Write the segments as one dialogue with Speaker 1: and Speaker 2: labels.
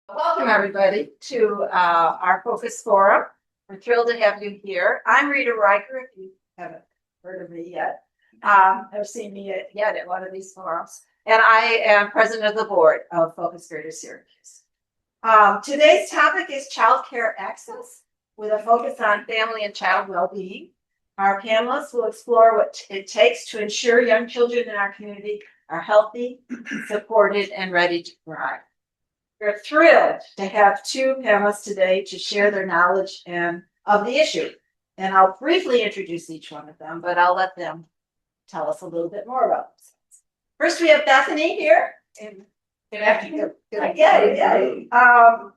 Speaker 1: Welcome, everybody, to our Focus Forum. We're thrilled to have you here. I'm Rita Riker, if you haven't heard of me yet, or seen me yet at one of these forums. And I am president of the board of FOCUS Greater Syracuse. Today's topic is childcare access with a focus on family and child well-being. Our panelists will explore what it takes to ensure young children in our community are healthy, supported, and ready to thrive. We're thrilled to have two panelists today to share their knowledge of the issue. And I'll briefly introduce each one of them, but I'll let them tell us a little bit more about themselves. First, we have Bethany here. Good afternoon.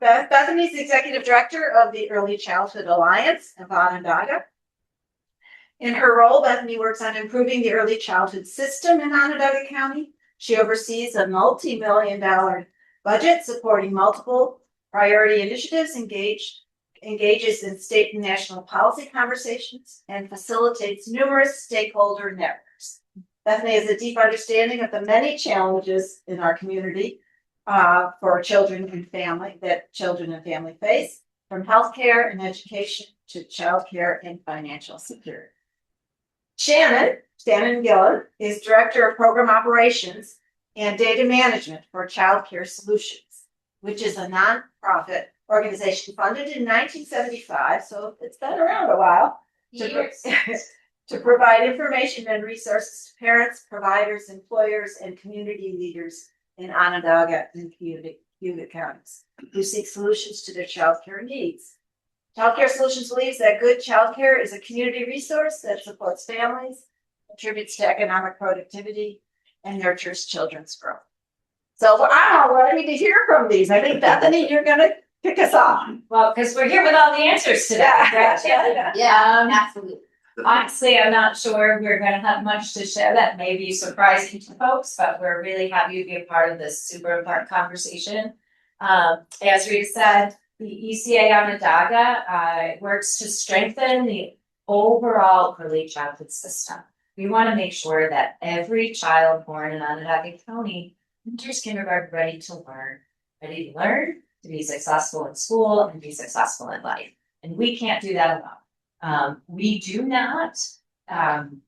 Speaker 1: Bethany's the executive director of the Early Childhood Alliance of Onondaga. In her role, Bethany works on improving the early childhood system in Onondaga County. She oversees a multi-million-dollar budget supporting multiple priority initiatives, engages in state and national policy conversations, and facilitates numerous stakeholder networks. Bethany has a deep understanding of the many challenges in our community for children and family face, from healthcare and education to childcare and financial security. Shannon Gillen is director of program operations and data management for Childcare Solutions, which is a nonprofit organization funded in 1975, so it's been around a while, to provide information and resources to parents, providers, employers, and community leaders in Onondaga and Cuyahoga counties who seek solutions to their childcare needs. Childcare Solutions believes that good childcare is a community resource that supports families, contributes to economic productivity, and nurtures children's growth. So I'm all ready to hear from these. I think, Bethany, you're going to kick us off.
Speaker 2: Well, because we're here with all the answers today.
Speaker 1: Yeah,
Speaker 2: absolutely. Honestly, I'm not sure we're going to have much to share that may be surprising to folks, but we're really happy to be a part of this super important conversation. As Rita said, the ECA Onondaga works to strengthen the overall early childhood system. We want to make sure that every child born in Onondaga County enters kindergarten ready to learn, to be successful in school and be successful in life. And we can't do that alone. We do not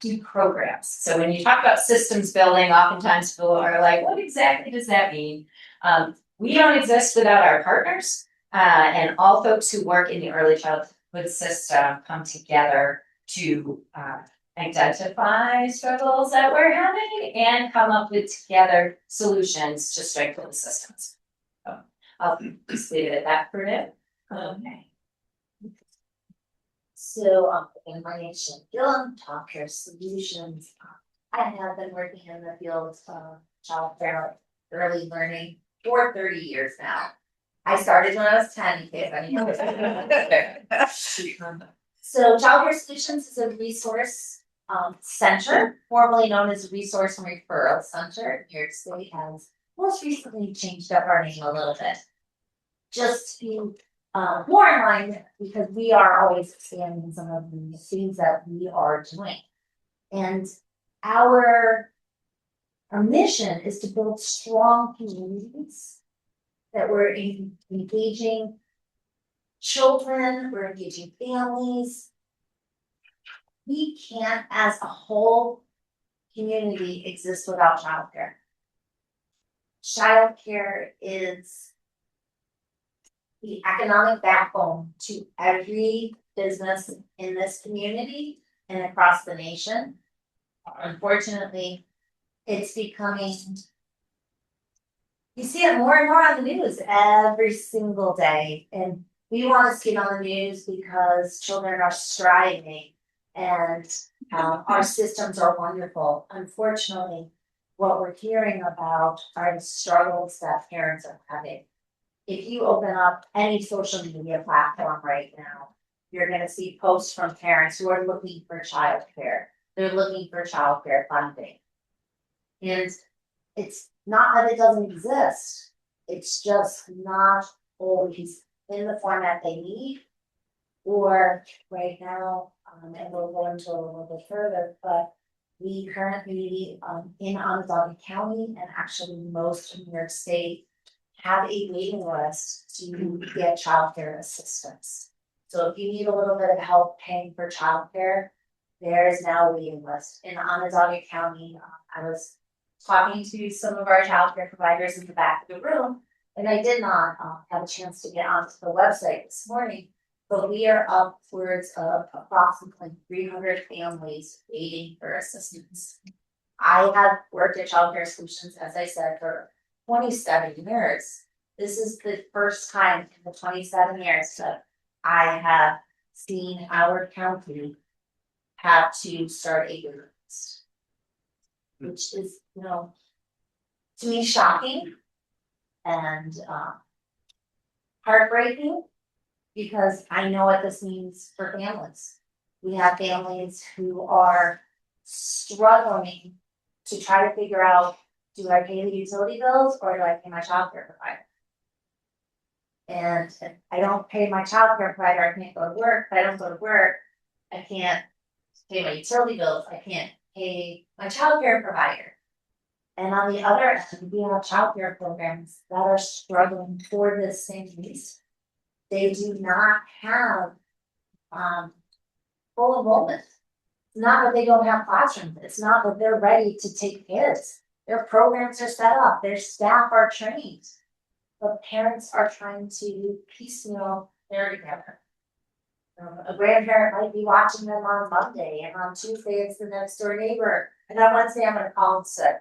Speaker 2: do programs. So when you talk about systems building, oftentimes people are like, what exactly does that mean? We don't exist without our partners, and all folks who work in the early childhood system come together to identify struggles that we're having and come up with together solutions to strengthen the systems. So I'll just leave it at that for now. Okay.
Speaker 3: So, my name is Shannon Gillen, Childcare Solutions. I have been working in the field of childcare early learning for 30 years now. I started when I was 10, in case anyone was So, Childcare Solutions is a resource center, formerly known as Resource and Referral Center. New York State has most recently changed up our name a little bit. Just to be more in line, because we are always expanding some of the things that we are doing. And our mission is to build strong communities that we're engaging children, we're engaging families. We can't, as a whole community, exist without childcare. Childcare is the economic backbone to every business in this community and across the nation. Unfortunately, it's becoming, you see it more and more on the news every single day. And we want to see it on the news because children are striving and our systems are wonderful. Unfortunately, what we're hearing about are the struggles that parents are having. If you open up any social media platform right now, you're going to see posts from parents who are looking for childcare. They're looking for childcare funding. And it's not that it doesn't exist. It's just not always in the format they need. Or right now, and we'll go into a little bit further, but we currently in Onondaga County and actually most of New York State have a waiting list to get childcare assistance. So if you need a little bit of help paying for childcare, there is now a waiting list. In Onondaga County, I was talking to some of our childcare providers in the back of the room, and I did not have a chance to get onto the website this morning, but we are upwards of approximately 300 families waiting for assistance. I have worked at Childcare Solutions, as I said, for 27 years. This is the first time in the 27 years that I have seen our county have to start a waiting list, which is, to me shocking and heartbreaking, because I know what this means for families. We have families who are struggling to try to figure out, do I pay the utility bills or do I pay my childcare provider? And if I don't pay my childcare provider, I can't go to work. If I don't go to work, I can't pay my utility bills. I can't pay my childcare provider. And on the other end, we have childcare programs that are struggling for this same reason. They do not have full enrollment. It's not that they don't have classrooms. It's not that they're ready to take kids. Their programs are set up. Their staff are trained. But parents are trying to piecemeal their together. A grandparent might be watching them on Monday, and on Tuesday it's the next door neighbor. And on Wednesday I'm gonna call them sick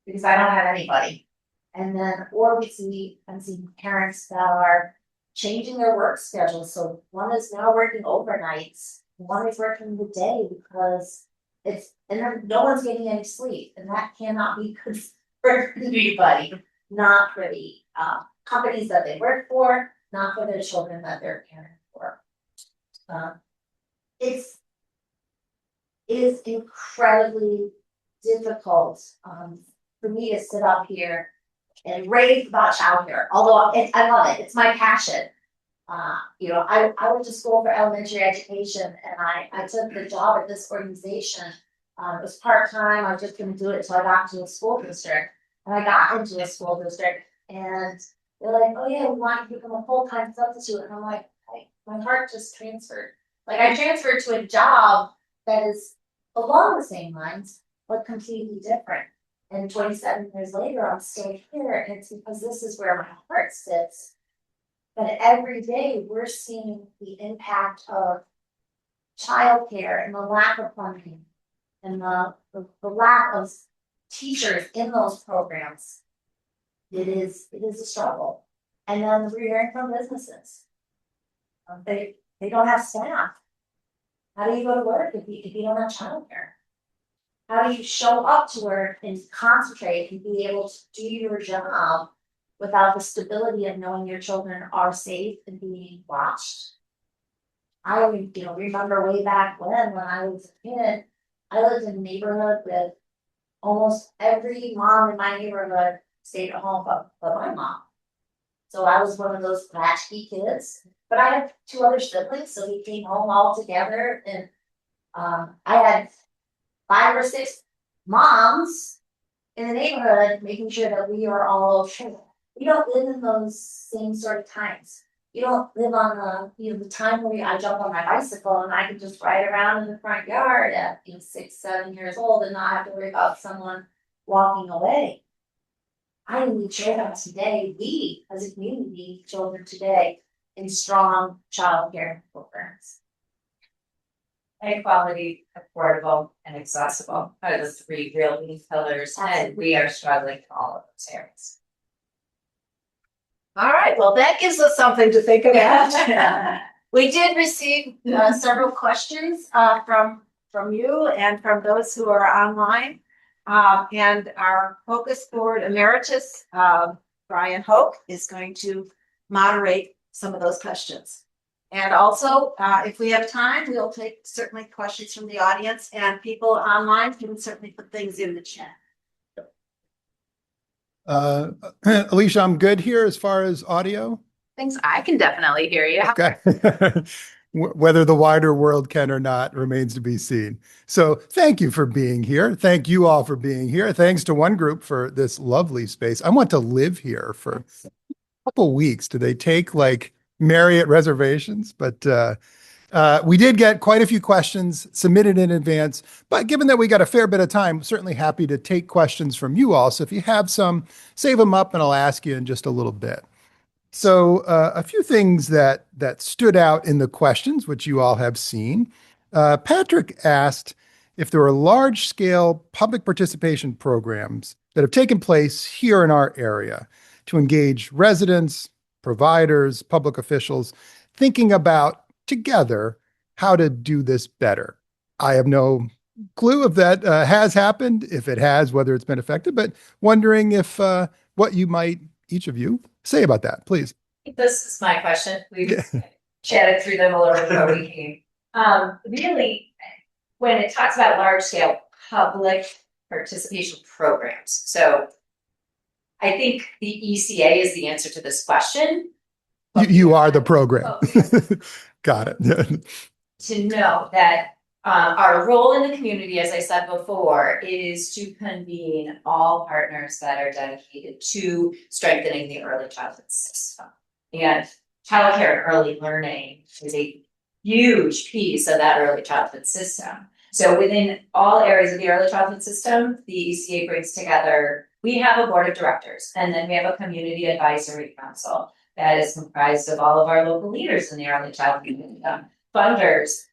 Speaker 3: because I don't have anybody. And then, or I'm seeing parents that are changing their work schedule. So one is now working overnights, one is working the day because and then no one's getting any sleep, and that cannot be good for anybody, not for the companies that they work for, not for the children that they're caring for. It is incredibly difficult for me to sit up here and rave about childcare, although I love it. It's my passion. I went to school for elementary education, and I took the job at this organization. It was part-time. I was just going to do it until I got into a school district. And I got into a school district, and they're like, oh yeah, we want you to become a full-time substitute. And I'm like, my heart just transferred. Like, I transferred to a job that is along the same lines, but completely different. And 27 years later, I'm still here. And it's because this is where my heart sits. But every day we're seeing the impact of childcare and the lack of funding and the lack of teachers in those programs. It is a struggle. And then we're hearing from businesses. They don't have staff. How do you go to work if you don't have childcare? How do you show up to work and concentrate and be able to do your job without the stability of knowing your children are safe and being watched? I remember way back when I was a kid, I lived in a neighborhood with almost every mom in my neighborhood stayed at home but my mom. So I was one of those latchkey kids. But I had 2 other siblings, so we came home all together, and I had 5 or 6 moms in the neighborhood making sure that we are all okay. We don't live in those same sort of times. You don't live on the time where I jump on my bicycle and I can just ride around in the front yard at 6, 7 years old and not have to worry about someone walking away. I need children today. We, as a community, need children today in strong childcare programs.
Speaker 2: High quality, affordable, and accessible are the 3 real key pillars, and we are struggling in all of those areas.
Speaker 1: All right, well, that gives us something to think about. We did receive several questions from you and from those who are online. And our Focus Board Emeritus, Brian Hoke, is going to moderate some of those questions. And also, if we have time, we'll take certainly questions from the audience, and people online can certainly put things in the chat.
Speaker 4: Alicia, I'm good here as far as audio.
Speaker 5: Thanks. I can definitely hear you.
Speaker 4: Okay. Whether the wider world can or not remains to be seen. So thank you for being here. Thank you all for being here. Thanks to One Group for this lovely space. I want to live here for couple weeks. Do they take like Marriott reservations? But we did get quite a few questions submitted in advance, but given that we got a fair bit of time, certainly happy to take questions from you all. So if you have some, save them up and I'll ask you in just a little bit. So a few things that stood out in the questions, which you all have seen. Patrick asked if there are large-scale public participation programs that have taken place here in our area to engage residents, providers, public officials, thinking about together how to do this better. I have no clue if that has happened, if it has, whether it's been effective, but wondering if what you might, each of you, say about that, please.
Speaker 2: This is my question. We've chatted through them a little before we came. Really, when it talks about large scale public participation programs, so I think the ECA is the answer to this question.
Speaker 4: You are the program. Got it.
Speaker 2: To know that our role in the community, as I said before, is to convene all partners that are dedicated to strengthening the early childhood system. And childcare and early learning is a huge piece of that early childhood system. So within all areas of the early childhood system, the ECA brings together, we have a board of directors, and then we have a community advisory council that is comprised of all of our local leaders in the early childhood system, funders,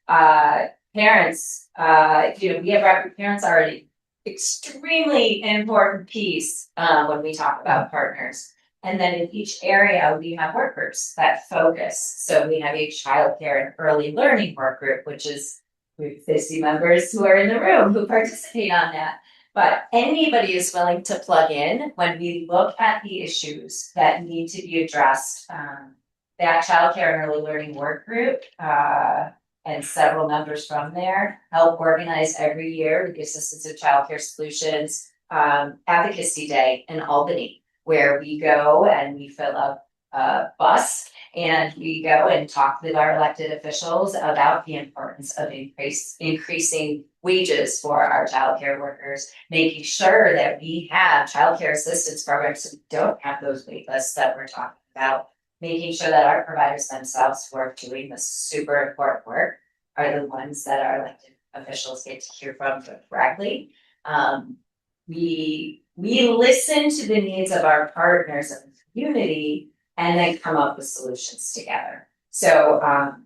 Speaker 2: parents. We have parents are an extremely important piece when we talk about partners. And then in each area, we have work groups that focus. So we have a childcare and early learning work group, which is we have 50 members who are in the room who participate on that. But anybody is willing to plug in when we look at the issues that need to be addressed. That childcare and early learning work group and several members from there help organize every year with the assistance of Childcare Solutions Advocacy Day in Albany, where we go and we fill up a bus and we go and talk with our elected officials about the importance of increasing wages for our childcare workers, making sure that we have childcare assistance programs so we don't have those wait lists that we're talking about, making sure that our providers themselves who are doing this super important work are the ones that our elected officials get to hear from directly. We listen to the needs of our partners in the community and then come up with solutions together. So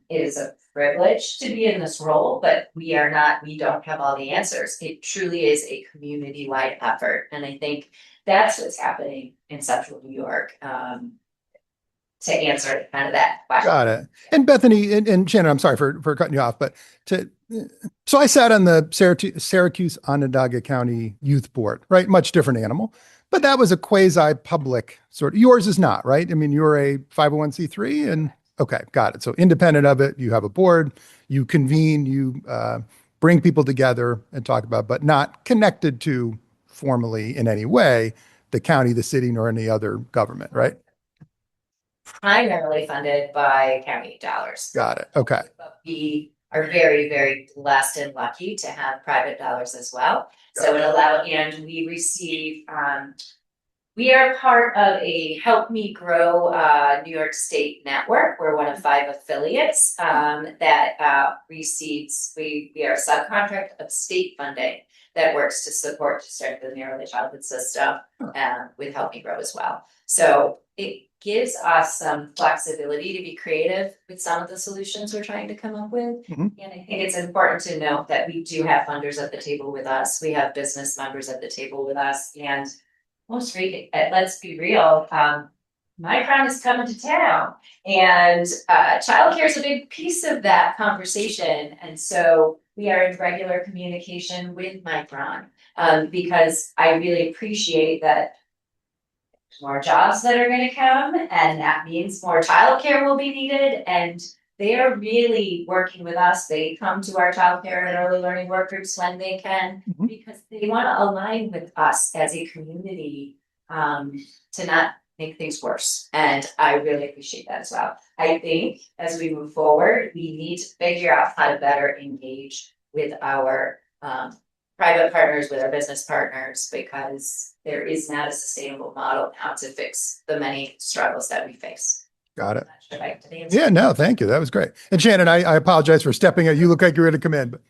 Speaker 2: it is a privilege to be in this role, but we don't have all the answers. It truly is a community-wide effort. And I think that's what's happening in Central New York to answer kind of that question.
Speaker 4: Got it. And Bethany and Shannon, I'm sorry for cutting you off, but so I sat on the Syracuse Onondaga County Youth Board, right? Much different animal, but that was a quasi-public sort of, yours is not, right? I mean, you're a 501c3 and okay, got it. So independent of it, you have a board, you convene, you bring people together and talk about, but not connected to formally in any way, the county, the city, nor any other government, right?
Speaker 2: Primarily funded by county dollars.
Speaker 4: Got it. Okay.
Speaker 2: But we are very, very blessed and lucky to have private dollars as well. So and we receive, we are part of a Help Me Grow New York State network. We're one of 5 affiliates that receives, we are a subcontract of state funding that works to support to strengthen the early childhood system with Help Me Grow as well. So it gives us some flexibility to be creative with some of the solutions we're trying to come up with. Mm-hmm. And I think it's important to note that we do have funders at the table with us. We have business members at the table with us. And let's be real, my crown is coming to town. And childcare is a big piece of that conversation. And so we are in regular communication with Micron because I really appreciate that more jobs that are going to come, and that means more childcare will be needed. And they are really working with us. They come to our childcare and early learning work groups when they can, because they want to align with us as a community to not make things worse. And I really appreciate that as well. I think as we move forward, we need to figure out how to better engage with our private partners with our business partners, because there is not a sustainable model now to fix the many struggles that we face.
Speaker 4: Got it.
Speaker 2: Not sure if I did the answer.
Speaker 4: Yeah, no, thank you. That was great. And Shannon, I apologize for stepping in. You look like you're ready to come in, but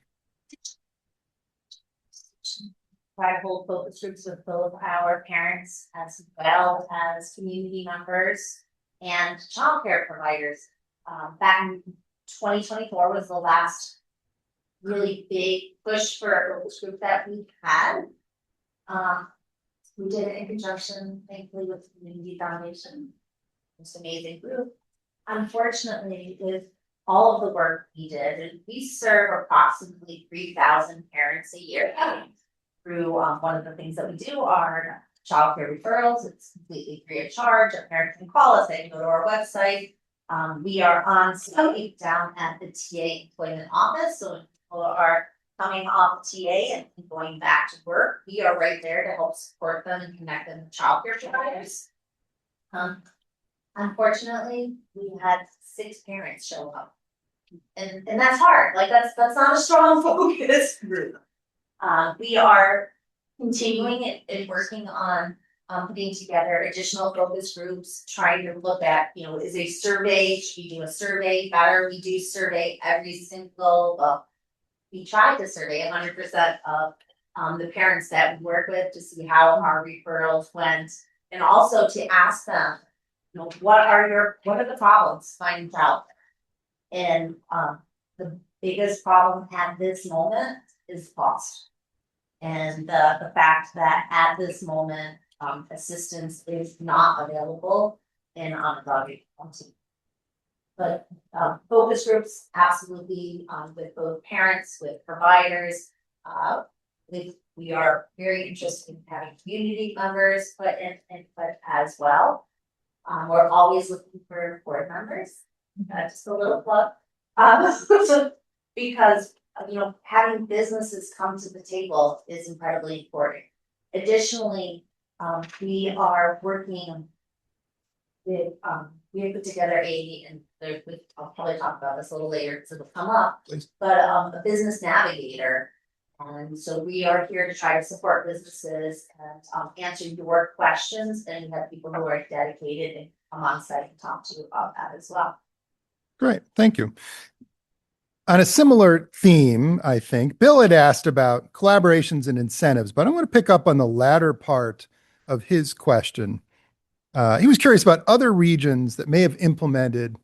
Speaker 3: Try to hold focus groups with both our parents as well as community members and childcare providers. Back in 2024 was the last really big push for a focus group that we had. We did it in conjunction, thankfully, with the Community Foundation. It's an amazing group. Unfortunately, with all of the work we did, and we serve approximately 3,000 parents a year through one of the things that we do are childcare referrals. It's completely free of charge. A parent can call us, they can go to our website. We are on site down at the TA employment office. So when people are coming off TA and going back to work, we are right there to help support them and connect them with childcare providers. Unfortunately, we had 6 parents show up. And that's hard. Like that's not a strong focus group. We are continuing it and working on putting together additional focus groups, trying to look at, is a survey, should we do a survey better? We do survey every single, we tried to survey 100% of the parents that we work with to see how our referrals went, and also to ask them, what are the problems finding childcare? And the biggest problem at this moment is cost. And the fact that at this moment, assistance is not available in Onondaga County. But focus groups, absolutely, with both parents, with providers, we are very interested in having community members put in input as well. We're always looking for board members. Just a little plug, because having businesses come to the table is incredibly important. Additionally, we are working with we have put together I'll probably talk about this a little later because it'll come up.
Speaker 4: Please.
Speaker 3: But a business navigator. And so we are here to try to support businesses and answer your questions, and we have people who are dedicated and come on site and talk to you about that as well.
Speaker 4: great. Thank you. On a similar theme, I think, Bill had asked about collaborations and incentives, but I want to pick up on the latter part of his question. He was curious about other regions that may have implemented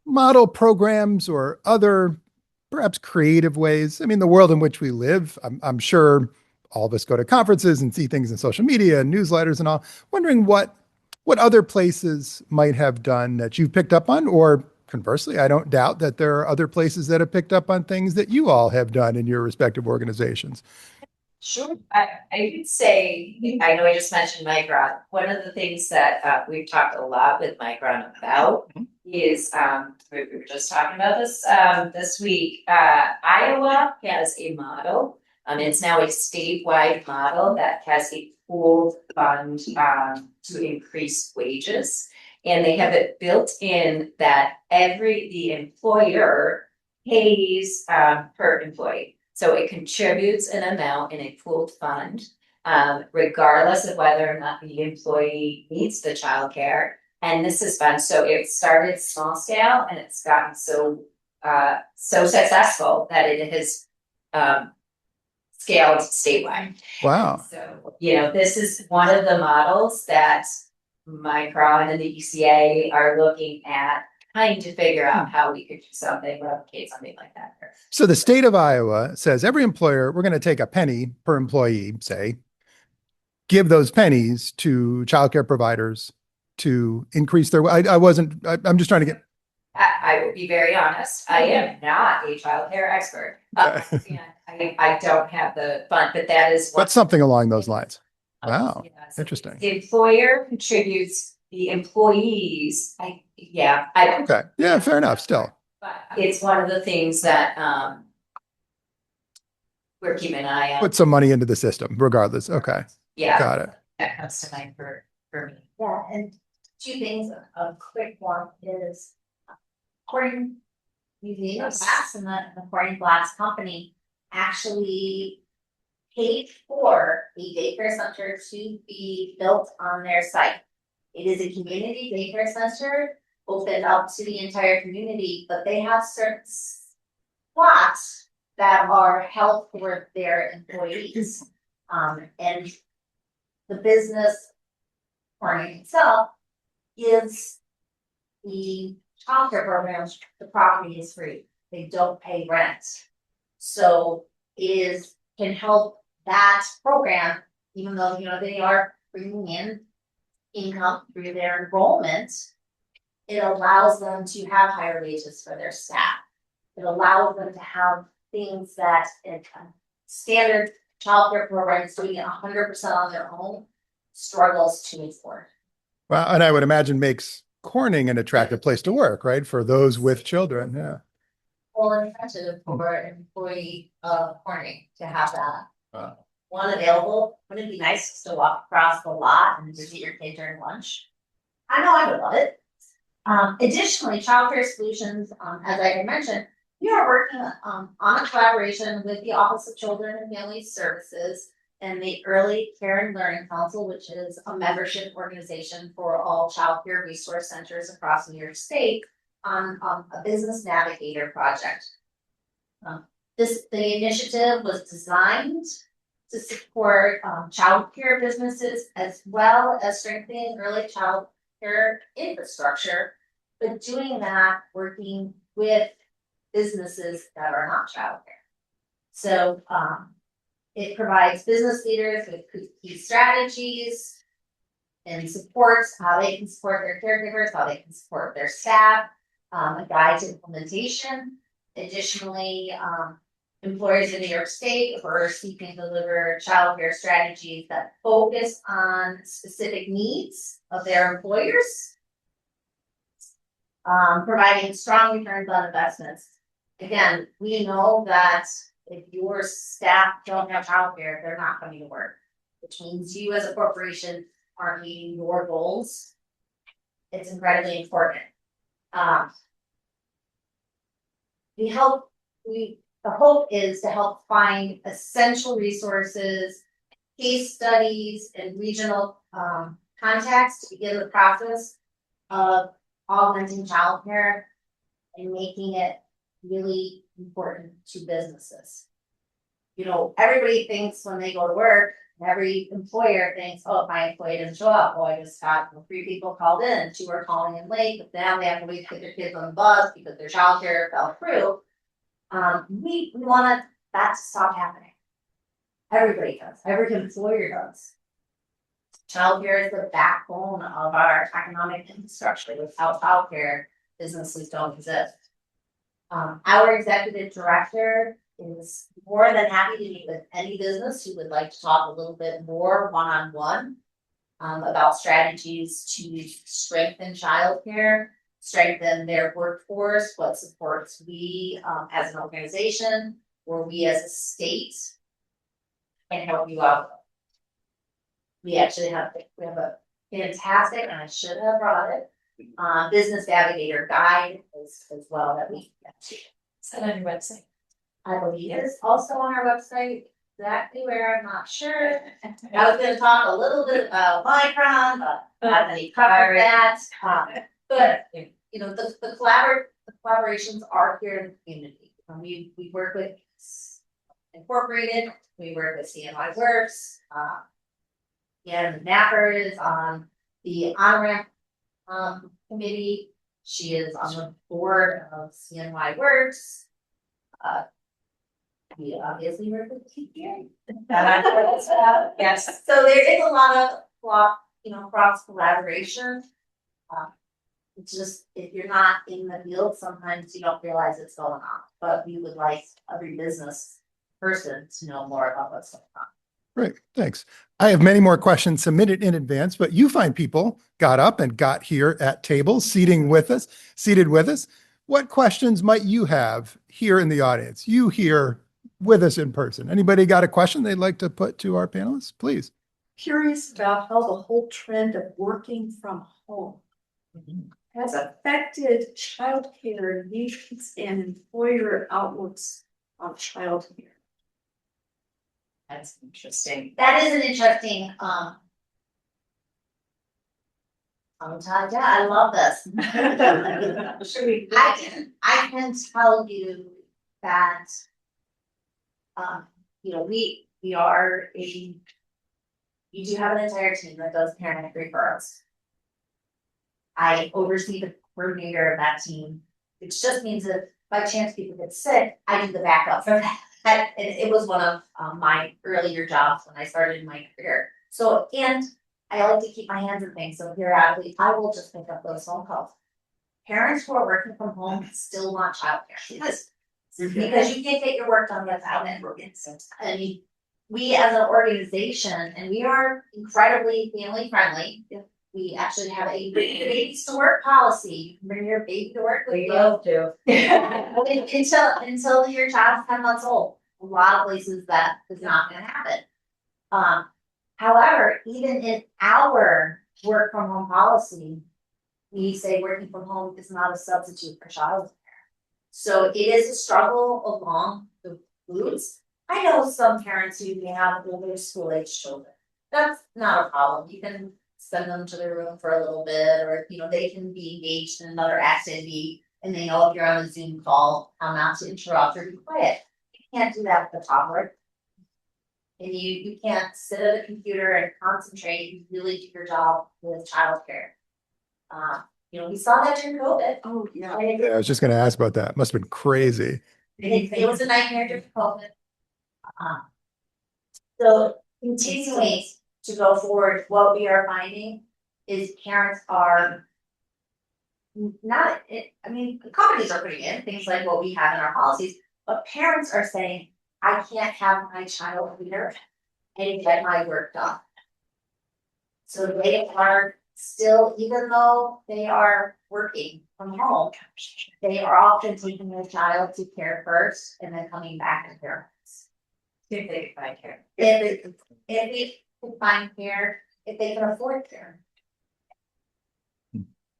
Speaker 4: model programs or other perhaps creative ways. I mean, the world in which we live, I'm sure all of us go to conferences and see things in social media and newsletters and all, wondering what other places might have done that you've picked up on, or conversely, I don't doubt that there are other places that have picked up on things that you all have done in your respective organizations.
Speaker 2: Sure. I would say, I know I just mentioned Micron. One of the things that we've talked a lot with Micron about is, we were just talking about this week, Iowa has a model. It's now a statewide model that has a pooled fund to increase wages. And they have it built in that the employer pays per employee. So it contributes an amount in a pooled fund, regardless of whether or not the employee needs the childcare. And this is fun. So it started small scale and it's gotten so successful that it has scaled statewide.
Speaker 4: Wow.
Speaker 2: So, this is one of the models that Micron and the ECA are looking at, trying to figure out how we could do something, replicate something like that.
Speaker 4: So the state of Iowa says every employer, we're going to take a penny per employee, say, give those pennies to childcare providers to increase their, I'm just trying to get.
Speaker 2: I will be very honest. I am not a childcare expert. And I don't have the fund, but that is
Speaker 4: But something along those lines. Wow.
Speaker 2: So
Speaker 4: Interesting.
Speaker 2: the employer contributes, the employees, okay. Yeah,
Speaker 4: fair enough. Still.
Speaker 2: But it's one of the things that we're keeping an eye on.
Speaker 4: Put some money into the system, regardless. Okay.
Speaker 2: Yeah.
Speaker 4: Got it.
Speaker 2: That comes to mind for me.
Speaker 3: Yeah, and 2 things. A quick one is Corning Museum of Glass and the Corning Glass Company actually paid for a daycare center to be built on their site. It is a community daycare center, open up to the entire community, but they have certain spots that are held for their employees. And the business Corning itself is the childcare programs, the property is free. They don't pay rent. So can help that program, even though, they are bringing in income through their enrollment. It allows them to have higher wages for their staff. It allows them to have things that standard childcare programs doing it 100% on their own struggles to afford.
Speaker 4: Well, and I would imagine makes Corning an attractive place to work, right? For those with children. Yeah.
Speaker 3: Well, incentive for an employee of Corning to have that.
Speaker 4: Wow.
Speaker 3: One available. Wouldn't it be nice to walk across the lot and visit your kid during lunch? I know I would love it. Additionally, childcare solutions, as I had mentioned, we are working on a collaboration with the Office of Children and Family Services and the Early Care and Learning Council, which is a membership organization for all childcare resource centers across New York State, on a business navigator project. The initiative was designed to support childcare businesses as well as strengthening early childcare infrastructure, but doing that working with businesses that are not childcare. So it provides business leaders with key strategies and supports how they can support their caregivers, how they can support their staff, a guide to implementation. Additionally, employers in New York State are seeking to deliver childcare strategies that focus on specific needs of their employers, providing strong returns on investments. Again, we know that if your staff don't have childcare, they're not coming to work, which means you as a corporation aren't meeting your goals. It's incredibly important. The hope is to help find essential resources, case studies, and regional contacts to begin the process of augmenting childcare and making it really important to businesses. Everybody thinks when they go to work, every employer thinks, oh, if my employee doesn't show up, I just got 3 people called in, 2 are calling in late, but now they have to wait to get their kids on the bus because their childcare fell through. We want that to stop happening. Everybody does. Every employer does. Childcare is the backbone of our economic infrastructure. Without childcare, businesses don't exist. Our executive director is more than happy to meet with any business who would like to talk a little bit more one-on-one about strategies to strengthen childcare, strengthen their workforce, what supports we as an organization or we as a state can help you out. We actually have a fantastic, and I should have brought it, business navigator guide as well that we get to.
Speaker 2: Is that on your website?
Speaker 3: I believe it's also on our website, exactly where, I'm not sure. I was gonna talk a little bit about Micron, but I already covered that. But the collaborations are here in the community. We work with Incorporated, we work with CNY Works, and Napper is on the on-ramp committee. She is on the board of CNY Works. We obviously work with TPA.
Speaker 2: Yes.
Speaker 3: So there is a lot of cross collaboration. It's just if you're not in the field, sometimes you don't realize it's going on. But we would like every business person to know more about what's going on.
Speaker 4: Great, thanks. I have many more questions submitted in advance, but you find people got up and got here at tables, seated with us. What questions might you have here in the audience? You here with us in person. Anybody got a question they'd like to put to our panelists? Please.
Speaker 6: Curious about how the whole trend of working from home has affected childcare needs and employer outlooks on childcare.
Speaker 2: That's interesting.
Speaker 3: That is an interesting, Onondaga, I love this.
Speaker 2: Should we?
Speaker 3: I can tell you that, we are you do have an entire team that does parent referrals. I oversee the coordinator of that team, which just means that by chance people get sick, I do the backup for that. And it was one of my earlier jobs when I started my career. So, and I like to keep my hands in things, so periodically I will just pick up those phone calls. Parents who are working from home still want childcare because you can't get your work done without it. I mean, we as an organization, and we are incredibly family friendly. We actually have a babies to work policy. You can bring your baby to work with
Speaker 2: We
Speaker 3: you.
Speaker 2: love to.
Speaker 3: Until your child's 10 months old. A lot of places that is not gonna happen. However, even in our work from home policy, we say working from home is not a substitute for childcare. So it is a struggle along the routes. I know some parents who may have older school age children. That's not a problem. You can send them to their room for a little bit, or they can be engaged in another activity, and they know if you're on a Zoom call, how not to interrupt or be quiet. You can't do that with a toddler. And you can't sit at a computer and concentrate and really do your job with childcare. We saw that during COVID.
Speaker 6: Oh, yeah.
Speaker 4: Yeah, I was just going to ask about that. Must have been crazy.
Speaker 3: It was a nightmare during COVID. So continuing to go forward, what we are finding is parents are not, companies are putting in things like what we have in our policies, but parents are saying, I can't have my child here and get my work done. So they are still, even though they are working from home, they are often taking their child to care first and then coming back to parents.
Speaker 2: If they can find care.
Speaker 3: If we can find care, if they can afford care.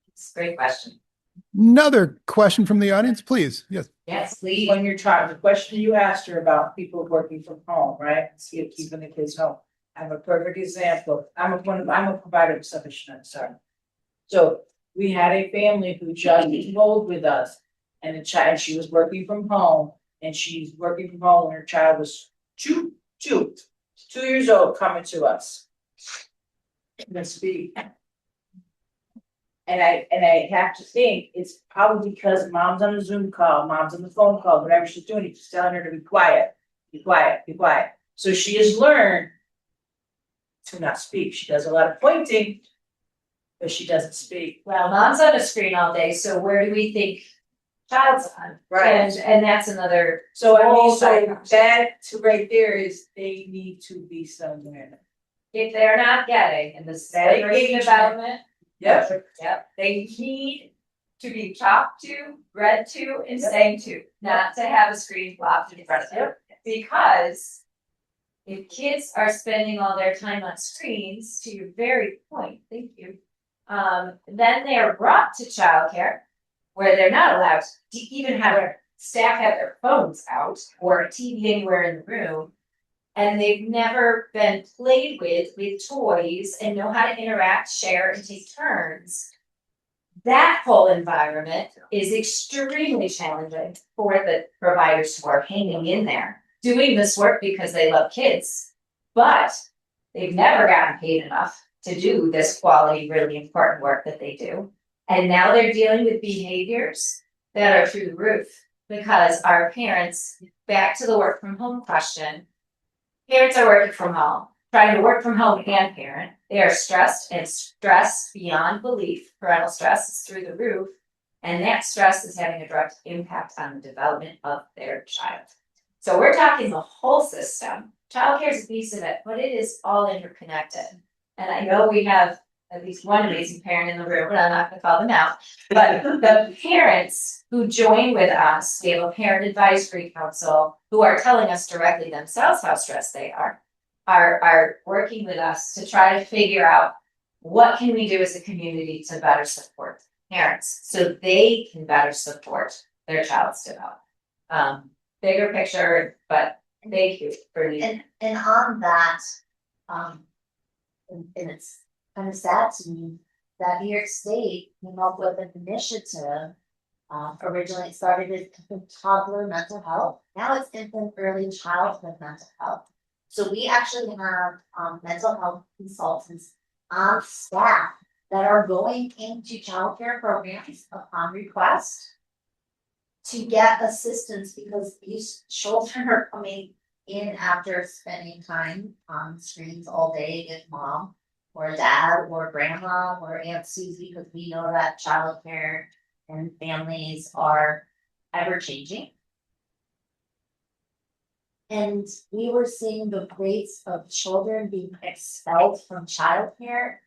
Speaker 2: It's a great question.
Speaker 4: Another question from the audience, please. Yes.
Speaker 2: Yes, please.
Speaker 7: When your child, the question you asked her about people working from home, right? Keeping the kids home. I have a perfect example. I'm a provider of sufficient, sorry. So we had a family who just enrolled with us, and she was working from home, and she's working from home when her child was two years old coming to us. Let's speak. And I have to think it's probably because mom's on a Zoom call, mom's on the phone call, whatever she's doing, she's telling her to be quiet, be quiet, be quiet. So she has learned to not speak. She does a lot of pointing, but she doesn't speak.
Speaker 2: Well, mom's on a screen all day, so where do we think child's on?
Speaker 7: Right.
Speaker 2: And that's another.
Speaker 7: So
Speaker 2: whole
Speaker 7: so
Speaker 2: side
Speaker 7: that right there is they need to be somewhere.
Speaker 2: If they're not getting in the
Speaker 7: That
Speaker 2: celebrity
Speaker 7: engagement.
Speaker 2: development.
Speaker 7: Yep.
Speaker 2: Yep, they need to be talked to, read to, and sang to, not to have a screen flopped in front of them. Because if kids are spending all their time on screens, to your very point, thank you, then they are brought to childcare where they're not allowed to even have their staff have their phones out or a TV anywhere in the room. And they've never been played with toys and know how to interact, share, and take turns. That whole environment is extremely challenging for the providers who are hanging in there, doing this work because they love kids, but they've never gotten paid enough to do this quality, really important work that they do. And now they're dealing with behaviors that are through the roof because our parents, back to the work from home question, parents are working from home, trying to work from home and parent. They are stressed and stressed beyond belief. Parental stress is through the roof. And that stress is having a direct impact on the development of their child. So we're talking the whole system. Childcare is a piece of it, but it is all interconnected. And I know we have at least one amazing parent in the room, but I'm not gonna call them out. But the parents who join with us, we have a parent advisory council who are telling us directly themselves how stressed they are working with us to try to figure out what can we do as a community to better support parents so they can better support their child's development. Bigger picture, but Thank you for the.
Speaker 3: And on that, and it's kind of sad to me that New York State came up with an initiative. Originally it started as toddler mental health, now it's infant early childhood mental health. So we actually have mental health consultants on staff that are going into childcare programs upon request to get assistance, because these children are coming in after spending time on screens all day with mom or dad or grandma or Aunt Susie, because we know that childcare and families are ever changing. And we were seeing the rates of children being expelled from childcare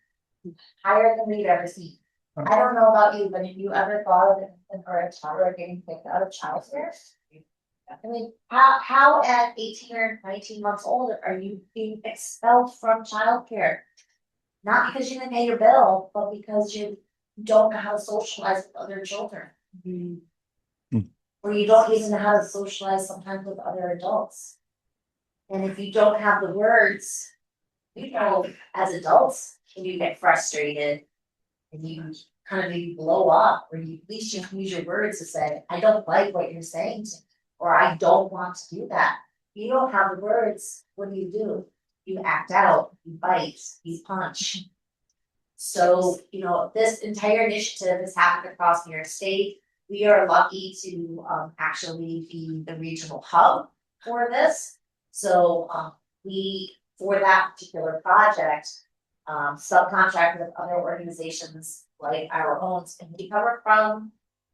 Speaker 3: higher than we've ever seen. I don't know about you, but have you ever thought of an infant or a toddler getting kicked out of childcare? I mean, how at 18 or 19 months old are you being expelled from childcare? Not because you didn't pay your bill, but because you don't know how to socialize with other children. Or you don't even know how to socialize sometimes with other adults. And if you don't have the words, you know, as adults, you get frustrated and you kind of maybe blow up, or you at least you use your words to say, I don't like what you're saying to me, or I don't want to do that. You don't have the words, what do? You act out, you bite, you punch. So, you know, this entire initiative has happened across New York State. We are lucky to actually be the regional hub for this. So we, for that particular project, subcontract with other organizations like our own, and we cover from,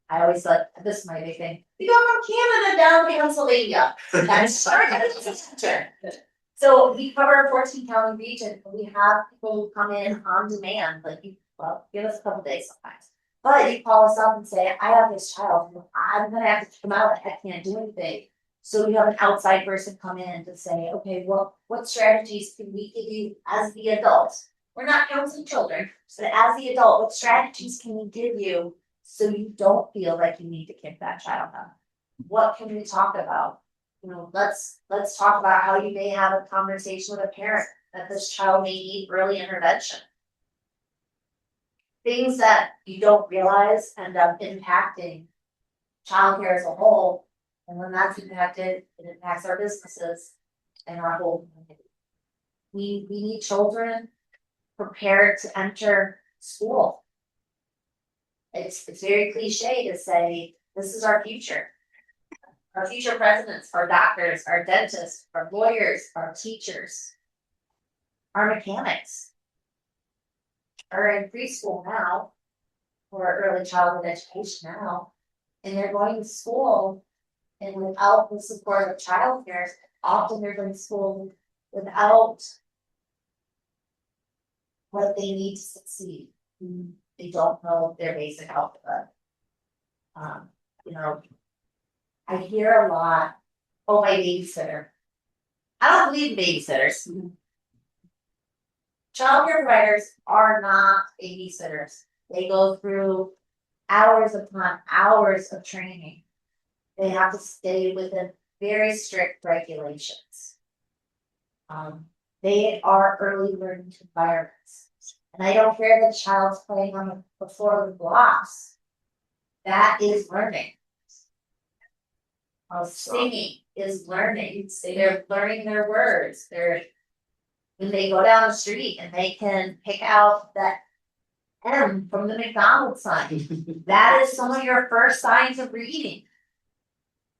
Speaker 3: I always like, this is my big thing, we go from Canada down to Pennsylvania. That's our center. So we cover a 14 county region, and we have people who come in on demand, like you, well, give us a couple days sometimes. But you call us up and say, I have this child, I'm gonna have to come out, I can't do anything. So you have an outside person come in to say, okay, well, what strategies can we give you as the adult? We're not counseling children, but as the adult, what strategies can we give you so you don't feel like you need to kick that child out? What can we talk about? You know, let's talk about how you may have a conversation with a parent that this child may need early intervention. Things that you don't realize end up impacting childcare as a whole. And when that's impacted, it impacts our businesses and our whole community. We need children prepared to enter school. It's very cliche to say, this is our future. Our future presidents, our doctors, our dentists, our lawyers, our teachers, our mechanics are in preschool now, or early childhood education now, and they're going to school, and without the support of childcare, often they're going to school without what they need to succeed. They don't know their basic alphabet. You know, I hear a lot, oh, my babysitter. I don't believe in babysitters. Childcare providers are not babysitters. They go through hours upon hours of training. They have to stay within very strict regulations. They are early learning environments. And I don't care that the child's playing on the floor with blocks. That is learning. Singing is learning. They're learning their words. When they go down the street and they can pick out that M from the McDonald's sign, that is some of your first signs of reading.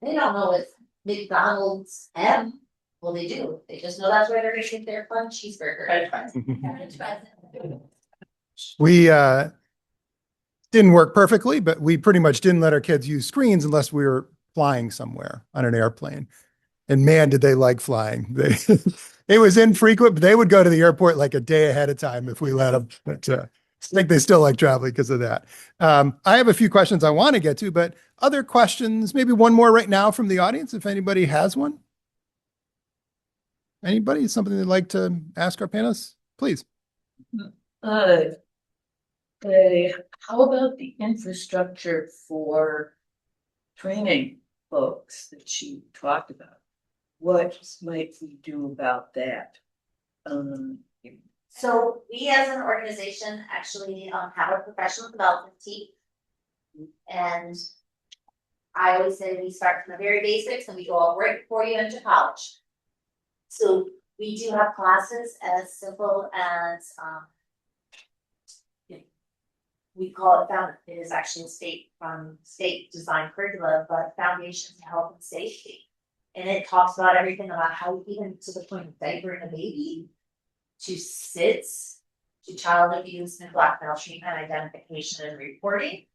Speaker 3: They don't know it's McDonald's M. Well, they do. They just know that's where they're gonna get their fun cheeseburger.
Speaker 4: We didn't work perfectly, but we pretty much didn't let our kids use screens unless we were flying somewhere on an airplane. And man, did they like flying. It was infrequent, but they would go to the airport like a day ahead of time if we let them. But I think they still like traveling because of that. I have a few questions I want to get to, but other questions, maybe one more right now from the audience, if anybody has one. Anybody? Something they'd like to ask our panelists? Please.
Speaker 8: How about the infrastructure for training folks that you talked about? what might we do about that?
Speaker 3: So we as an organization actually have a professional development team. And I always say we start from the very basics and we go all right before you enter college. So we do have classes as simple as we call it it is actually state design curriculum, but Foundations to Health and Safety. And it talks about everything about how, even to the point of diapering a baby, to SIDS, to child abuse, neglect, maltreatment, identification and reporting.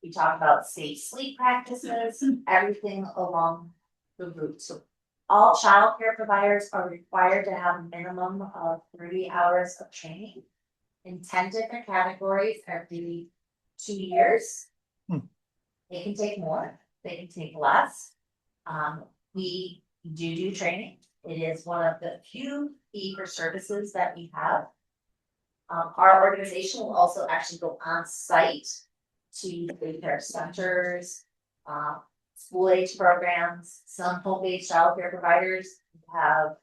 Speaker 3: We talk about safe sleep practices, everything along the route. So all childcare providers are required to have a minimum of 3 hours of training in 10 different categories every 2 years. They can take more, they can take less. We do training. It is one of the few fee-for-services that we have. Our organization will also actually go on site to daycare centers, school age programs, some home-based childcare providers have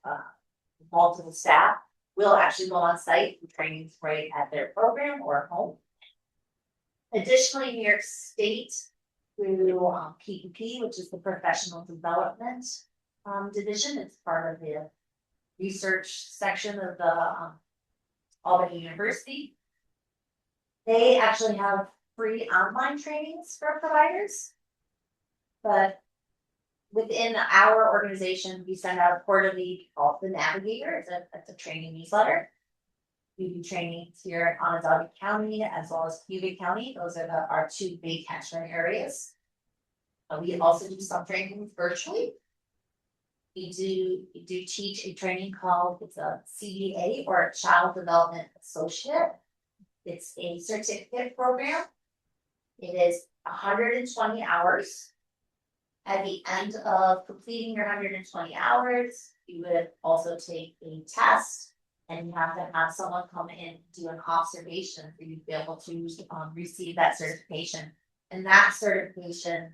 Speaker 3: multiple staff. Will actually go on site for trainings right at their program or home. Additionally, New York State through PPP, which is the Professional Development Division, it's part of the research section of the Albany University. They actually have free online trainings for providers, but within our organization, we send out quarterly called the Navigator. It's a training newsletter. We do trainings here in Onondaga County as well as Civic County. Those are our two big catchment areas. We also do some trainings virtually. We do teach a training called, it's a CDA or a Child Development Associate. It's a certificate program. It is 120 hours. At the end of completing your 120 hours, you would also take a test and you have to have someone come in and do an observation for you to be able to receive that certification. And that certification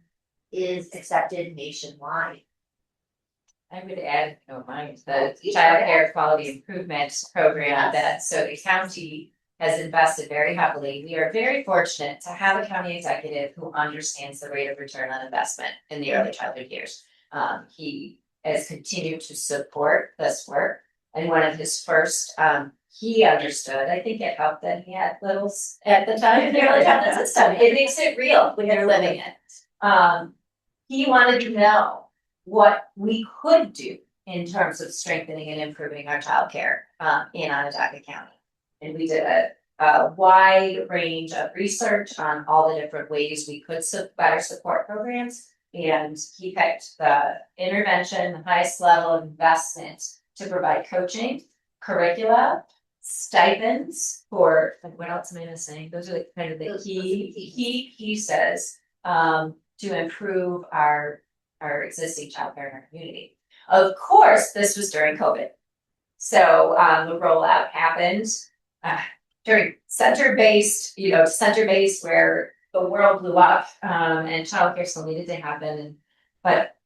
Speaker 3: is accepted nationwide.
Speaker 2: I would add, if you don't mind, the Childcare Quality Improvement Program that so the county has invested very heavily. We are very fortunate to have a county executive who understands the rate of return on investment in the early childhood years. He has continued to support this work. And one of his first, he understood, I think it helped that he had littles at the time in the early childhood system. It makes it real when you're living it. He wanted to know what we could do in terms of strengthening and improving our childcare in Onondaga County. And we did a wide range of research on all the different ways we could better support programs. And he picked the intervention, the highest level of investment to provide coaching, curricula, stipends for, like, what else am I missing? Those are the kind of the he says to improve our existing childcare in our community. Of course, this was during COVID. So the rollout happened during center-based where the world blew up and childcare still needed to happen. But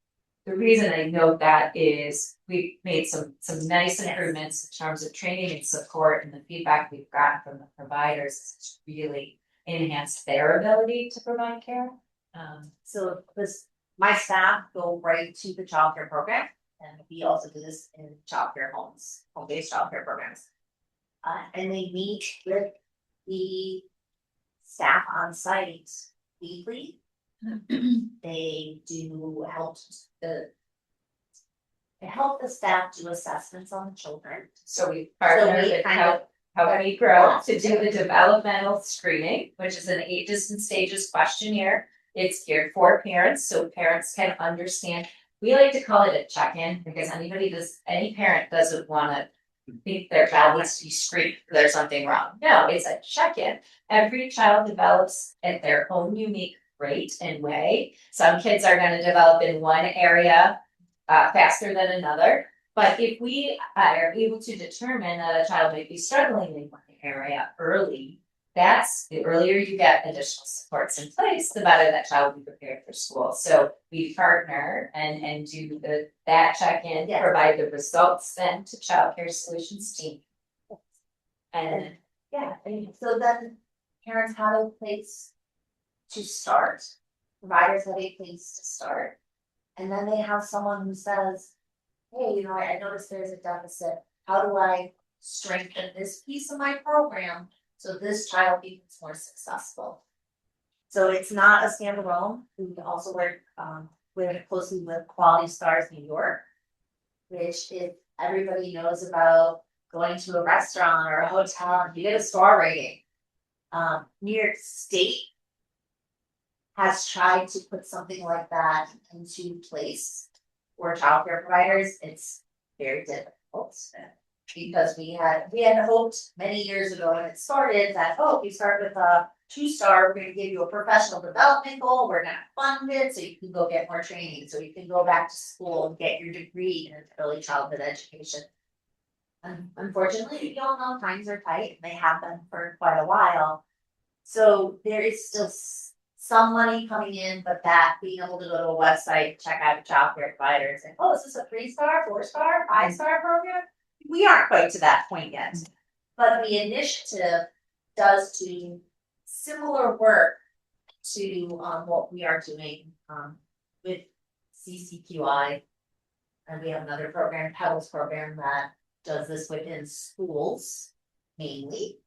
Speaker 2: the reason I note that is we've made some nice improvements in terms of training and support, and the feedback we've gotten from the providers has really enhanced their ability to provide care.
Speaker 3: So my staff go right to the childcare program, and we also do this in childcare homes, home-based childcare programs. And they meet with the staff on site weekly. They do help the staff do assessments on the children.
Speaker 2: So we partnered with Help Me Grow to do the developmental screening, which is an ages and stages questionnaire. It's geared for parents, so parents can understand. We like to call it a check-in because any parent doesn't want to think their child needs to be screened if there's something wrong. No, it's a check-in. Every child develops at their own unique rate and way. Some kids are going to develop in one area faster than another. But if we are able to determine that a child might be struggling in one area early, that's, the earlier you get additional supports in place, the better that child will be prepared for school. So we partner and do that check-in,
Speaker 3: Yeah.
Speaker 2: provide the results then to Childcare Solutions team. And
Speaker 3: Yeah, and so then parents have a place to start, providers have a place to start. And then they have someone who says, hey, you know, I noticed there's a deficit. How do I strengthen this piece of my program so this child becomes more successful? So it's not a standalone. We also work closely with Quality Stars New York, which if everybody knows about going to a restaurant or a hotel and you get a star rating. New York State has tried to put something like that into place for childcare providers. It's very difficult because we had hoped many years ago when it started that, oh, if you start with a 2-star, we're going to give you a professional development goal. We're going to fund it so you can go get more training, so you can go back to school and get your degree in early childhood education. Unfortunately, we all know times are tight. They have been for quite a while. So there is still some money coming in, but that being able to go to a website, check out childcare providers, and oh, is this a 3-star, 4-star, 5-star program? We aren't quite to that point yet. But the initiative does do similar work to what we are doing with CCQI. And we have another program, Petals program, that does this within schools mainly,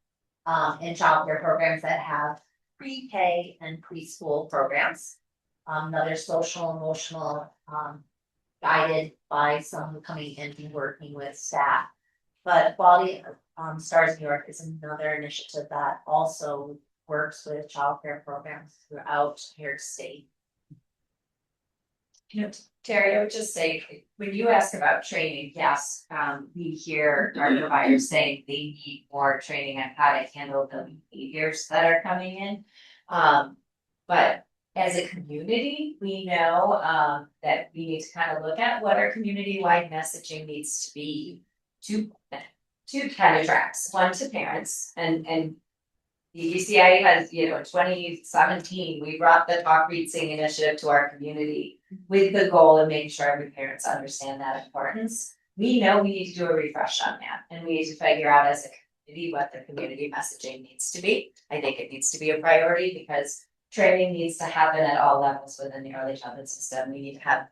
Speaker 3: and childcare programs that have pre-K and preschool programs. Another social emotional guided by someone coming in and working with staff. But Quality Stars New York is another initiative that also works with childcare programs throughout New York State.
Speaker 2: you know, Terry, I would just say, when you ask about training, yes, we hear our providers saying they need more training on how to handle the behaviors that are coming in. But as a community, we know that we need to kind of look at what our community-wide messaging needs to be to kind of tracks. One, to parents, and the UCI has, 2017, we brought the Talk, Read, Sing initiative to our community with the goal of making sure every parents understand that importance. We know we need to do a refresh on that, and we need to figure out as a community what the community messaging needs to be. I think it needs to be a priority because training needs to happen at all levels within the early childhood system. We need to have,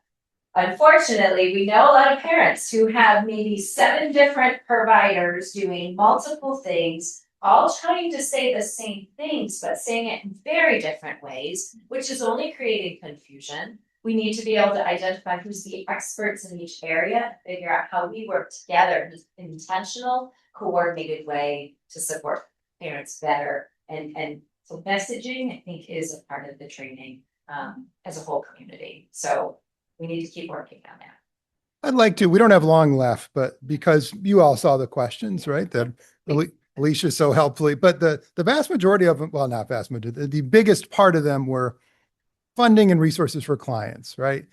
Speaker 2: unfortunately, we know a lot of parents who have maybe 7 different providers doing multiple things, all trying to say the same things, but saying it in very different ways, which is only creating confusion. We need to be able to identify who's the experts in each area, figure out how we work together in an intentional, coordinated way to support parents better. And so messaging, I think, is a part of the training as a whole community. So we need to keep working on that.
Speaker 4: I'd like to, we don't have long left, but because you all saw the questions, right? That Alicia so helpfully, but the vast majority of them, well, not vast majority, the biggest part of them were funding and resources for clients, right?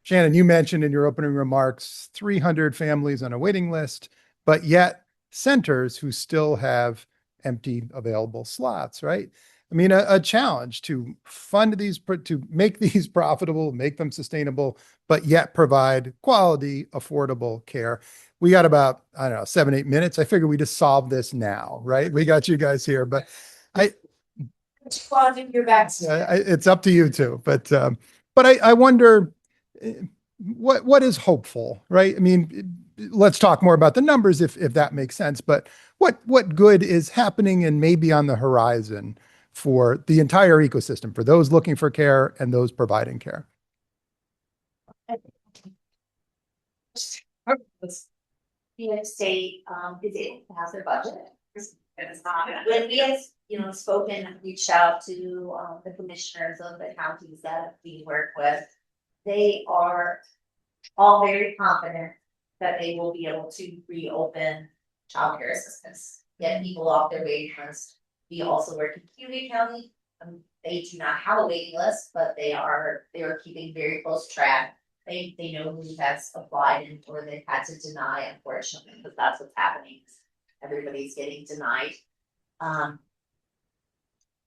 Speaker 4: Shannon, you mentioned in your opening remarks, 300 families on a waiting list, but yet centers who still have empty available slots, right? I mean, a challenge to fund these, to make these profitable, make them sustainable, but yet provide quality, affordable care. We got about, 7-8 minutes. I figure we just solve this now, right? We got you guys here, but it's up to you too. But I wonder what is hopeful, right? I mean, let's talk more about the numbers if that makes sense. But what good is happening and maybe on the horizon for the entire ecosystem, for those looking for care and those providing care?
Speaker 3: New York State is able to have their budget. When we have, spoken and reached out to the commissioners of the counties that we work with, they are all very confident that they will be able to reopen childcare assistance, get people off their waiting list. We also work in Cuyahoga County. They do not have a waiting list, but they are keeping very close track. They know who has applied and or they've had to deny, unfortunately, because that's what's happening. Everybody's getting denied.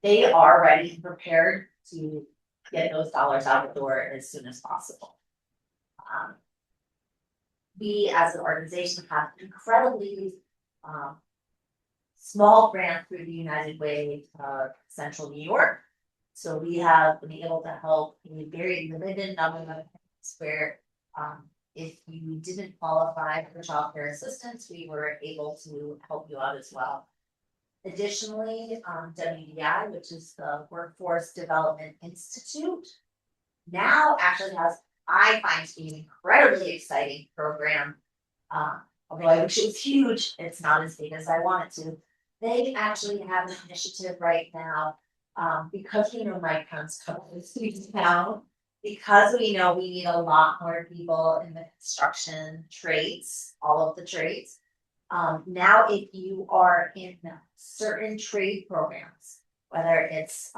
Speaker 3: they are ready and prepared to get those dollars out the door as soon as possible. We as an organization have incredibly small grant through the United Way of Central New York. So we have been able to help a very limited number of parents where if you didn't qualify for childcare assistance, we were able to help you out as well. Additionally, WDI, which is the Workforce Development Institute, now actually has, I find to be an incredibly exciting program. Although I wish it was huge, it's not as big as I want it to. They actually have an initiative right now, because we know my parents come to this town, because we know we need a lot more people in the construction trades, all of the trades. Now, if you are in certain trade programs, whether it's,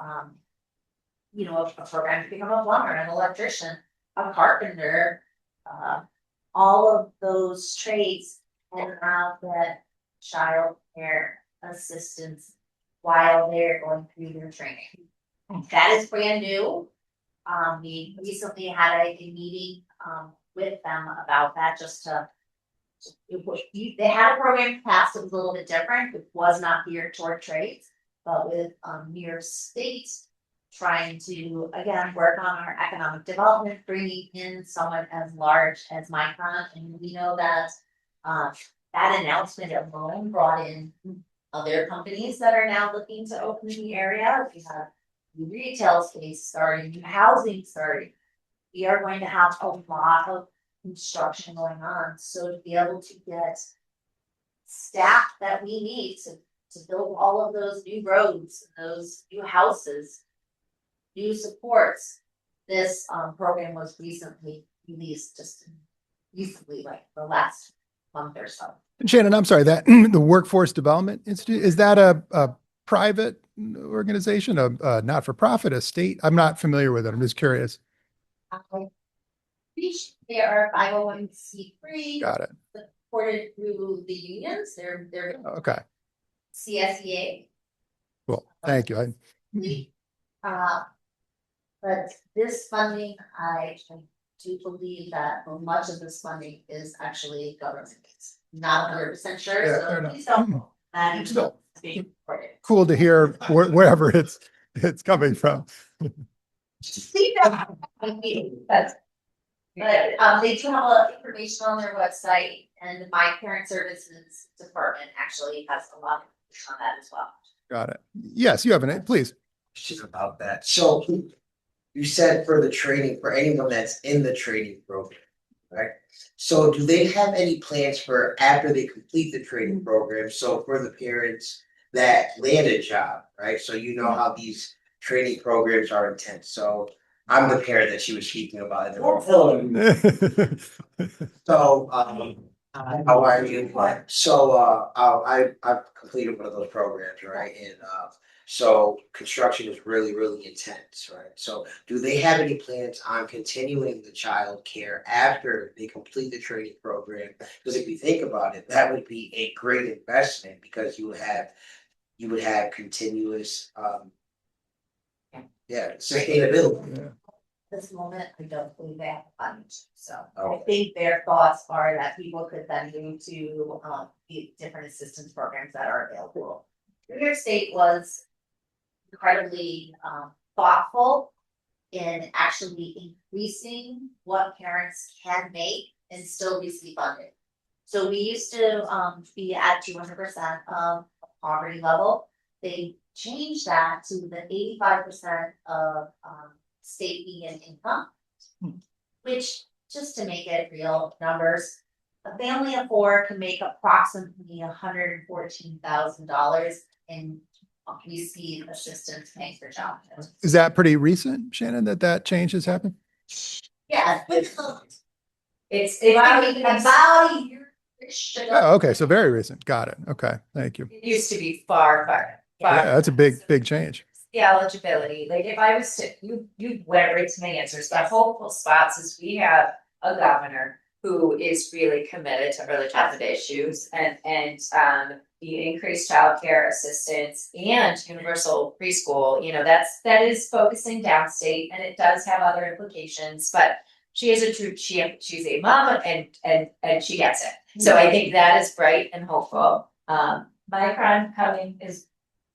Speaker 3: you know, a program to become a plumber, an electrician, a carpenter, all of those trades and have that child care assistance while they're going through their training. That is brand new. We recently had a meeting with them about that, just to they had a program in the past that was a little bit different. It was not geared toward trades, but with New York State trying to again work on our economic development, bringing in someone as large as Micron, and we know that that announcement alone brought in other companies that are now looking to open in the area. We have new retail space starting, new housing starting. We are going to have a lot of construction going on, so to be able to get staff that we need to build all of those new roads, those new houses, new supports. This program was recently released, just recently, like the last month or so.
Speaker 4: Shannon, I'm sorry, that the Workforce Development Institute, is that a private organization, a not-for-profit, a state? I'm not familiar with it. I'm just curious.
Speaker 3: They are 501c3.
Speaker 4: Got it.
Speaker 3: Supported through the unions. They're
Speaker 4: Okay.
Speaker 3: CSEA.
Speaker 4: Cool. Thank you.
Speaker 3: But this funding, I do believe that much of this funding is actually government. Not 100% sure.
Speaker 4: Yeah,
Speaker 3: So
Speaker 4: fair enough.
Speaker 3: please don't.
Speaker 4: Still.
Speaker 3: It's being reported.
Speaker 4: Cool to hear wherever it's coming from.
Speaker 3: That's. But they do have information on their website, and my parent services department actually has a lot of information on that as well.
Speaker 4: Got it. Yes, you have an, please.
Speaker 9: Just about that. So you said for the training, for anyone that's in the training program, right? So do they have any plans for after they complete the training program? So for the parents that land a job, right? So you know how these training programs are intense. So I'm the parent that she was speaking about. So how are you? So I've completed one of those programs, right? And so construction is really, really intense, right? So do they have any plans on continuing the child care after they complete the training program? Because if you think about it, that would be a great investment, because you would have continuous sustainability.
Speaker 4: Yeah.
Speaker 3: This moment, I don't believe they have a fund, so I
Speaker 9: Okay.
Speaker 3: think their thoughts are that people could then move to the different assistance programs that are available. New York State was incredibly thoughtful in actually increasing what parents can make and still receive funding. So we used to be at 200% of poverty level. They changed that to the 85% of state median income, which, just to make it real numbers, a family of four can make approximately $114,000 in receive assistance paying for childcare.
Speaker 4: Is that pretty recent, Shannon, that change has happened?
Speaker 3: Yeah, it's
Speaker 2: About
Speaker 3: about a year.
Speaker 4: Oh, okay. So very recent. Got it. Okay. Thank you.
Speaker 2: It used to be far.
Speaker 4: Yeah, that's a big change.
Speaker 2: The eligibility, like if I was to, you went right to my answers, the hopeful spots is we have a governor who is really committed to early childhood issues and the increased childcare assistance and universal preschool, that is focusing downstate, and it does have other implications, but she is she's a mom and she gets it. So I think that is bright and hopeful. Micron coming is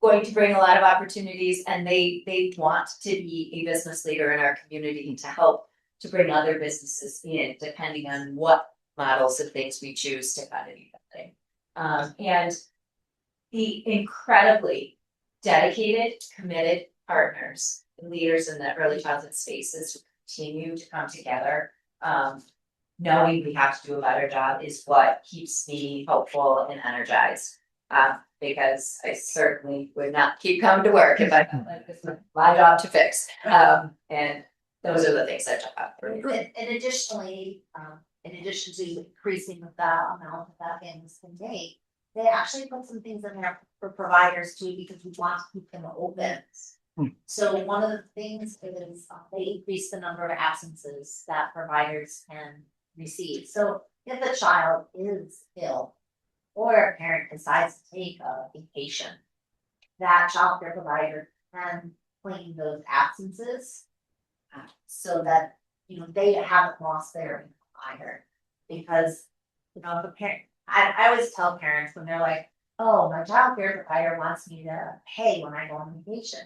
Speaker 2: going to bring a lot of opportunities, and they want to be a business leader in our community to help to bring other businesses in, depending on what models of things we choose to kind of do that thing. And the incredibly dedicated, committed partners and leaders in the early childhood spaces who continue to come together, knowing we have to do a better job is what keeps me hopeful and energized. Because I certainly would not keep coming to work if I felt like this was my job to fix. And those are the things that jump out for me.
Speaker 3: And additionally, in addition to increasing the amount that families can take, they actually put some things in there for providers too, because we want to keep them open. So one of the things is they increase the number of absences that providers can receive. So if a child is ill or a parent decides to take a vacation, that childcare provider can claim those absences so that they haven't lost their provider. Because the parent, I always tell parents when they're like, "Oh, my childcare provider wants me to pay when I go on vacation."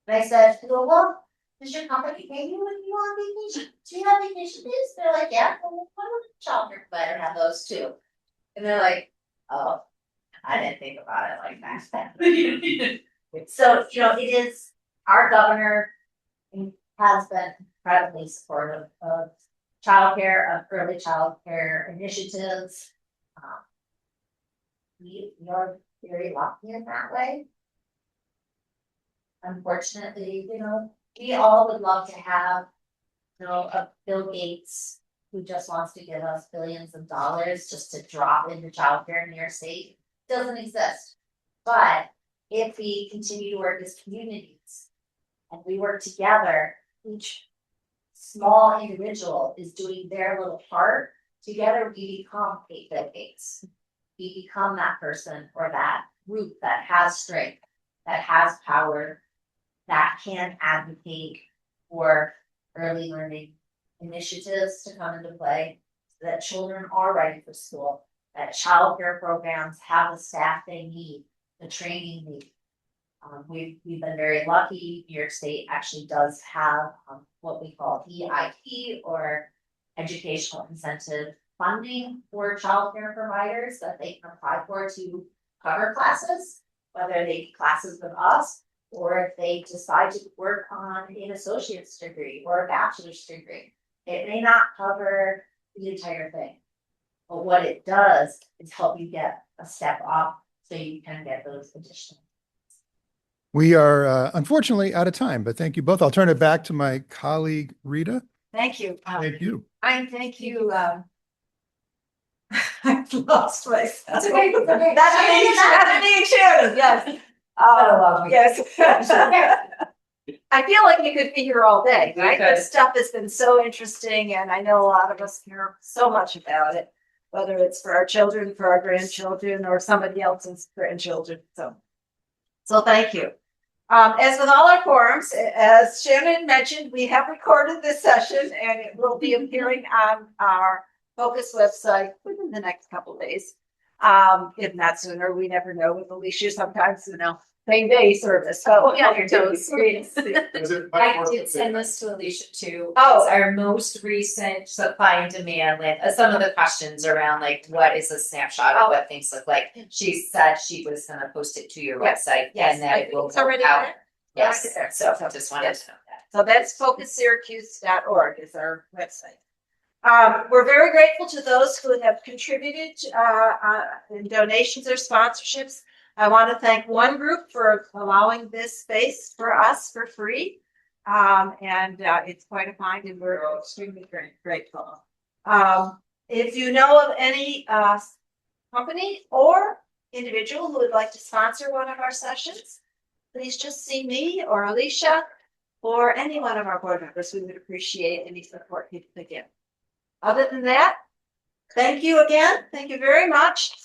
Speaker 3: And I said, "Well, does your company pay you when you go on vacation? Do you have vacation days?" They're like, "Yeah." "Well, why would the childcare provider have those too?" And they're like, "Oh, I didn't think about it like that." So, it is, our governor has been incredibly supportive of childcare, of early childcare initiatives. We are very lucky in that way. Unfortunately, we all would love to have, a Bill Gates who just wants to give us billions of dollars just to drop into childcare in your state. Doesn't exist. But if we continue to work as communities and we work together, each small individual is doing their little part, together we become a Bill Gates. We become that person or that group that has strength, that has power, that can advocate for early learning initiatives to come into play, so that children are ready for school, that childcare programs have the staff they need, the training they need. We've been very lucky. New York State actually does have what we call EIP, or educational incentive funding for childcare providers that they can apply for to cover classes, whether they do classes with us or if they decide to work on an associate's degree or a bachelor's degree. It may not cover the entire thing, but what it does is help you get a step up so you can get those additional.
Speaker 4: We are unfortunately out of time, but thank you both. I'll turn it back to my colleague, Rita.
Speaker 1: Thank you.
Speaker 4: Thank you.
Speaker 1: Thank you. I've lost myself.
Speaker 2: That's okay.
Speaker 1: That's me, Shannon, yes. Yes. I feel like you could be here all day, right? This stuff has been so interesting, and I know a lot of us care so much about it, whether it's for our children, for our grandchildren, or somebody else's grandchildren. So thank you. As with all our forums, as Shannon mentioned, we have recorded this session, and it will be appearing on our FOCUS website within the next couple of days. If not sooner, we never know with Alicia, sometimes, same day service. So
Speaker 2: Yeah, your toes. I
Speaker 4: I
Speaker 2: did send this to Alicia too.
Speaker 1: Oh.
Speaker 2: It's our most recent supply and demand with some of the questions around like what is a snapshot of what things look like. She said she was gonna post it to your website and that it will
Speaker 1: it's already
Speaker 2: go out.
Speaker 1: there.
Speaker 2: Yes,
Speaker 1: Right.
Speaker 2: so just wanted to know that.
Speaker 1: So that's focussyracuse.org is our website. We're very grateful to those who have contributed in donations or sponsorships. I want to thank one group for allowing this space for us for free. And it's quite a find, and we're extremely grateful. If you know of any company or individual who would like to sponsor one of our sessions, please just see me or Alicia or any one of our board members. We would appreciate any support you could give. Other than that, thank you again. Thank you very much.